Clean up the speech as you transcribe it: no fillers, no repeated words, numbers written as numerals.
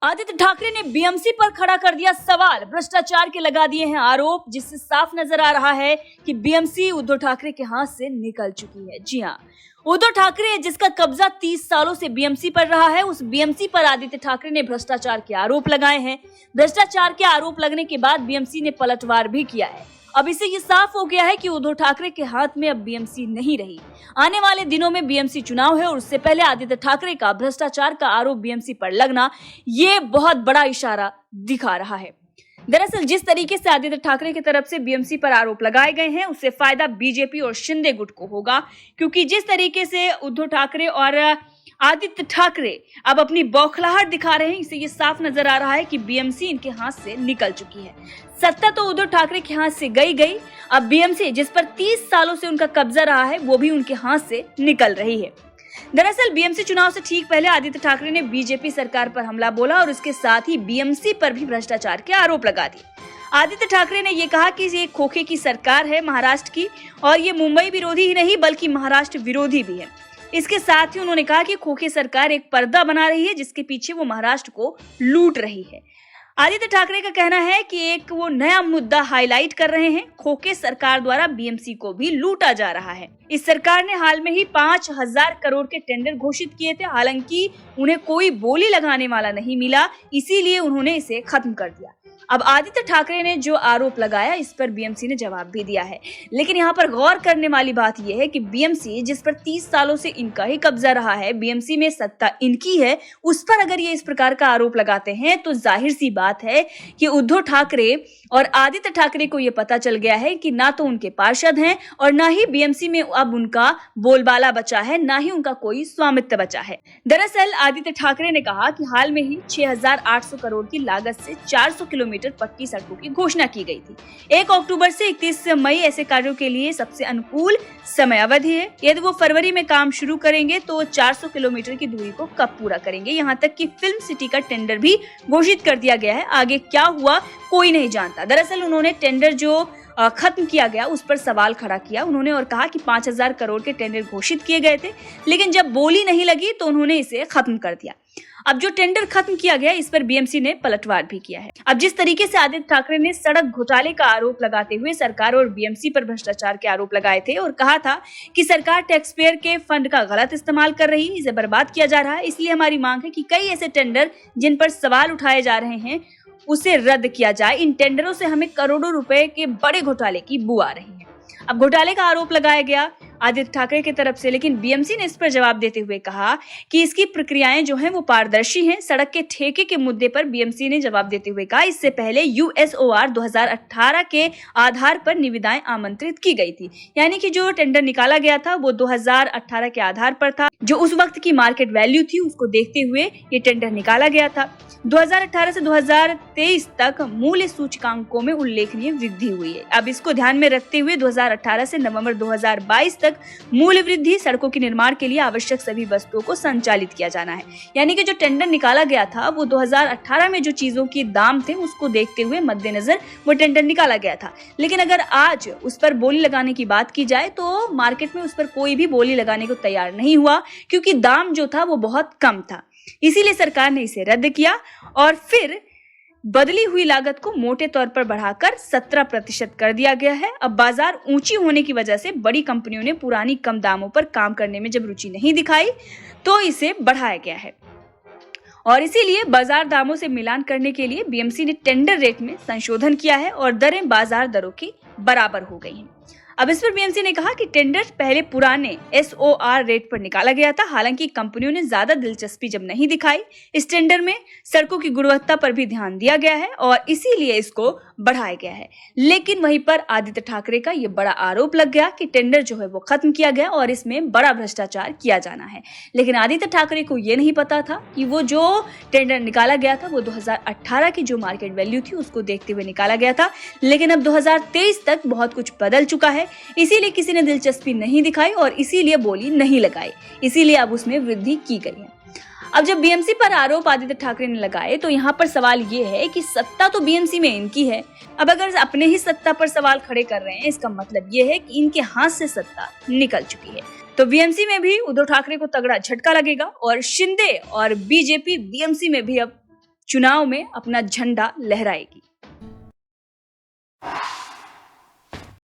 आदित्य ठाकरे ने बीएमसी पर खड़ा कर दिया सवाल, भ्रष्टाचार के लगा दिए हैं आरोप, जिससे साफ नजर आ रहा है कि बीएमसी उद्धव ठाकरे के हाथ से निकल चुकी है। जी हां, उद्धव ठाकरे जिसका कब्जा 30 सालों से बीएमसी पर रहा है, उस बीएमसी पर आदित्य ठाकरे ने भ्रष्टाचार के आरोप लगाए हैं। भ्रष्टाचार के आरोप लगने के बाद बीएमसी ने पलटवार भी किया है। अब इससे ये साफ हो गया है कि उद्धव ठाकरे के हाथ में अब बीएमसी नहीं रही। आने वाले दिनों में बीएमसी चुनाव है और उससे पहले आदित्य ठाकरे का भ्रष्टाचार का आरोप बीएमसी पर लगना ये बहुत बड़ा इशारा दिखा रहा है। दरअसल जिस तरीके से आदित्य ठाकरे की तरफ से बीएमसी पर आरोप लगाए गए हैं, उससे फायदा बीजेपी और शिंदे गुट को होगा, क्योंकि जिस तरीके से उद्धव ठाकरे और आदित्य ठाकरे अब अपनी बौखलाहट दिखा रहे हैं, इससे ये साफ नजर आ रहा है कि बीएमसी इनके हाथ से निकल चुकी है। सत्ता तो उद्धव ठाकरे के हाथ से गई, अब बीएमसी जिस पर 30 सालों से उनका कब्जा रहा है, वो भी उनके हाथ से निकल रही है। दरअसल बीएमसी चुनाव से ठीक पहले आदित्य ठाकरे ने बीजेपी सरकार पर हमला बोला और उसके साथ ही बीएमसी पर भी भ्रष्टाचार के आरोप लगा दिए। आदित्य ठाकरे ने ये कहा कि ये खोखे की सरकार है महाराष्ट्र की, और ये मुंबई विरोधी ही नहीं बल्कि महाराष्ट्र विरोधी भी है। इसके साथ ही उन्होंने कहा कि खोखे सरकार एक पर्दा बना रही है, जिसके पीछे वो महाराष्ट्र को लूट रही है। आदित्य ठाकरे का कहना है कि एक वो नया मुद्दा हाईलाइट कर रहे हैं, खोखे सरकार द्वारा बीएमसी को भी लूटा जा रहा है। इस सरकार ने हाल में ही 5000 करोड़ के टेंडर घोषित किए थे, हालांकि उन्हें कोई बोली लगाने वाला नहीं मिला, इसीलिए उन्होंने इसे खत्म कर दिया। अब आदित्य ठाकरे ने जो आरोप लगाया, इस पर बीएमसी ने जवाब भी दिया है। लेकिन यहाँ पर गौर करने वाली बात यह है कि बीएमसी जिस पर 30 सालों से इनका ही कब्जा रहा है, बीएमसी में सत्ता इनकी है, उस पर अगर ये इस प्रकार का आरोप लगाते हैं तो जाहिर सी बात है कि उद्धव ठाकरे और आदित्य ठाकरे को ये पता चल गया है कि ना तो उनके पार्षद हैं और ना ही बीएमसी में अब उनका बोलबाला बचा है, ना ही उनका कोई स्वामित्व बचा है। दरअसल आदित्य ठाकरे ने कहा कि हाल में ही 6800 करोड़ की लागत से 400 किलोमीटर पक्की सड़कों की घोषणा की गई थी। 1 अक्टूबर से 31 मई ऐसे कार्यों के लिए सबसे अनुकूल समय अवधि है। यदि वो फरवरी में काम शुरू करेंगे तो 400 किलोमीटर की दूरी को कब पूरा करेंगे। यहाँ तक कि फिल्म सिटी का टेंडर भी घोषित कर दिया गया है। आगे क्या हुआ कोई नहीं जानता। दरअसल उन्होंने टेंडर जो खत्म किया गया उस पर सवाल खड़ा किया उन्होंने और कहा कि 5000 करोड़ के टेंडर घोषित किए गए थे, लेकिन जब बोली नहीं लगी तो उन्होंने इसे खत्म कर दिया। अब जो टेंडर खत्म किया गया, इस पर बीएमसी ने पलटवार भी किया है। अब जिस तरीके से आदित्य ठाकरे ने सड़क घोटाले का आरोप लगाते हुए सरकार और बीएमसी पर भ्रष्टाचार के आरोप लगाए थे और कहा था कि सरकार टैक्स पेयर के फंड का गलत इस्तेमाल कर रही है, इसे बर्बाद किया जा रहा है, इसलिए हमारी मांग है कि कई ऐसे टेंडर जिन पर सवाल उठाए जा रहे हैं उसे रद्द किया जाए। इन टेंडरों से हमें करोड़ों रुपए के बड़े घोटाले की बू आ रही है। अब घोटाले का आरोप लगाया गया आदित्य ठाकरे की तरफ से, लेकिन बीएमसी ने इस पर जवाब देते हुए कहा कि इसकी प्रक्रियाएं जो हैं वो पारदर्शी हैं। सड़क के ठेके के मुद्दे पर बीएमसी ने जवाब देते हुए कहा, इससे पहले यूएसओआर 2018 के आधार पर निविदाएं आमंत्रित की गई थी, यानी कि जो टेंडर निकाला गया था वो 2018 के आधार पर था। जो उस वक्त की मार्केट वैल्यू थी उसको देखते हुए ये टेंडर निकाला गया था। 2018 से 2023 तक मूल्य सूचकांकों में उल्लेखनीय वृद्धि हुई है। अब इसको ध्यान में रखते हुए 2018 से नवंबर 2022 तक मूल्य वृद्धि सड़कों के निर्माण के लिए आवश्यक सभी वस्तुओं को संचालित किया जाना है। यानी कि जो टेंडर निकाला गया था वो 2018 में जो चीजों के दाम थे उसको देखते हुए मद्देनजर वो टेंडर निकाला गया था। लेकिन अगर आज उस पर बोली लगाने की बात की जाए तो मार्केट में उस पर कोई भी बोली लगाने को तैयार नहीं हुआ, क्योंकि दाम जो था वो बहुत कम था। इसीलिए सरकार ने इसे रद्द किया और फिर बदली हुई लागत को मोटे तौर पर बढ़ाकर 17% कर दिया गया है। अब बाजार ऊंची होने की वजह से बड़ी कंपनियों ने पुरानी कम दामों पर काम करने में जब रुचि नहीं दिखाई तो इसे बढ़ाया गया है, और इसीलिए बाजार दामों से मिलान करने के लिए बीएमसी ने टेंडर रेट में संशोधन किया है और दरें बाजार दरों की बराबर हो गई हैं। अब इस पर बीएमसी ने कहा कि टेंडर पहले पुराने एसओआर रेट पर निकाला गया था, हालांकि कंपनियों ने ज्यादा दिलचस्पी जब नहीं दिखाई, इस टेंडर में सड़कों की गुणवत्ता पर भी ध्यान दिया गया है और इसीलिए इसको बढ़ाया गया है। लेकिन वहीं पर आदित्य ठाकरे का ये बड़ा आरोप लग गया कि टेंडर जो है वो खत्म किया गया और इसमें बड़ा भ्रष्टाचार किया जाना है। लेकिन आदित्य ठाकरे को ये नहीं पता था कि वो जो टेंडर निकाला गया था वो 2018 की जो मार्केट वैल्यू थी उसको देखते हुए निकाला गया था, लेकिन अब 2023 तक बहुत कुछ बदल चुका है। इसीलिए किसी ने दिलचस्पी नहीं दिखाई और इसीलिए बोली नहीं लगाई, इसीलिए अब उसमें वृद्धि की गई है। अब जब बीएमसी पर आरोप आदित्य ठाकरे ने लगाए तो यहाँ पर सवाल ये है कि सत्ता तो बीएमसी में इनकी है। अब अगर अपने ही सत्ता पर सवाल खड़े कर रहे हैं, इसका मतलब ये है कि इनके हाथ से सत्ता निकल चुकी है। तो बीएमसी में भी उद्धव ठाकरे को तगड़ा झटका लगेगा और शिंदे और बीजेपी बीएमसी में भी अब चुनाव में अपना झंडा लहराएगी।